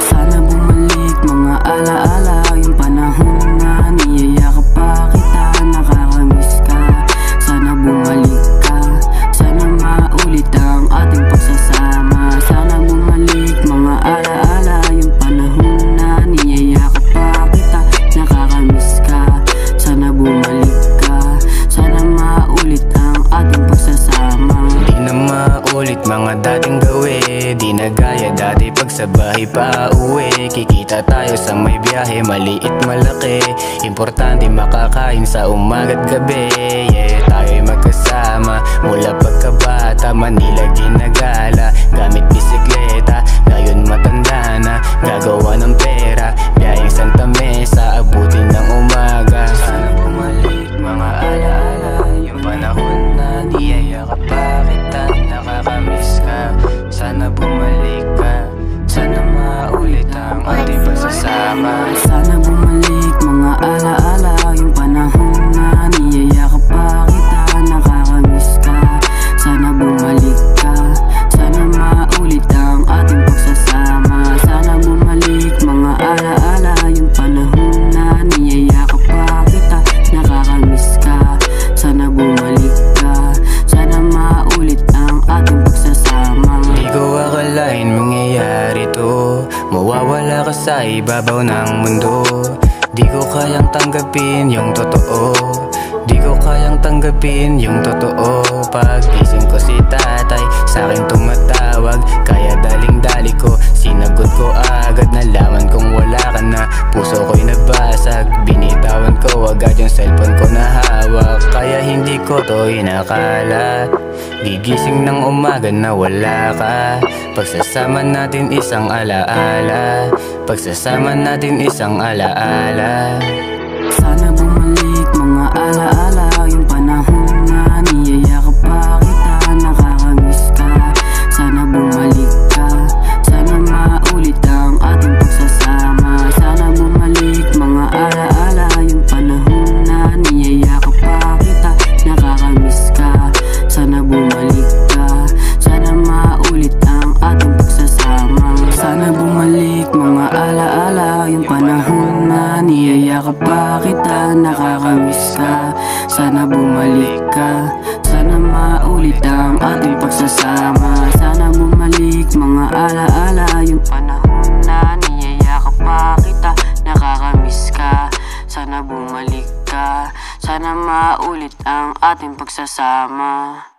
Sana bumalik mga alaala, yung panahon na niyayakap pa kita, nakakamiss ka. Sana bumalik ka, sana maulit ang ating pagsasama. Sana bumalik mga alaala, yung panahon na niyayakap pa kita, nakakamiss ka. Sana bumalik ka, sana maulit ang ating pagsasama. Di na maulit mga dating gawin, di na gaya dati pag sa bahay pa uwi. Kikita tayo sa may biyahe, maliit malaki, importante makakain sa umaga't gabi. Yeah, tayo'y magkasama mula pagkabata, Manila ginagala gamit bisikleta. Ngayon matanda na, gagawa ng pera, biyaheng Santa Mesa, abutin ng umaga. Sana bumalik mga alaala, yung panahon na niyayakap pa kita, nakakamiss ka. Sana bumalik ka, sana maulit ang ating pagsasama. Sana bumalik mga alaala, yung panahon na niyayakap pa kita, nakakamiss ka. Sana bumalik ka, sana maulit ang ating pagsasama. Sana bumalik mga alaala, yung panahon na niyayakap pa kita, nakakamiss ka. Sana bumalik ka, sana maulit ang ating pagsasama. Di ko akalain mangyayari to, mawawala ka sa ibabaw ng mundo. Di ko kayang tanggapin yung totoo, di ko kayang tanggapin yung totoo. Pag-gising ko si tatay, sa'kin tumatawag, kaya daling-dali ko, sinagot ko agad. Nalaman kong wala ka na, puso ko'y nabasag, binitawan ko agad yung cellphone ko na hawak. Kaya hindi ko to inakala, gigising ng umaga na wala ka. Pagsasama natin isang alaala, pagsasama natin isang alaala. Sana bumalik mga alaala, yung panahon na niyayakap pa kita, nakakamiss ka. Sana bumalik ka, sana maulit ang ating pagsasama. Sana bumalik mga alaala, yung panahon na niyayakap pa kita, nakakamiss ka. Sana bumalik ka, sana maulit ang ating pagsasama. Sana bumalik mga alaala, yung panahon na niyayakap pa kita, nakakamiss ka. Sana bumalik ka, sana maulit ang ating pagsasama. Sana bumalik mga alaala, yung panahon na niyayakap pa kita, nakakamiss ka. Sana bumalik ka, sana maulit ang ating pagsasama.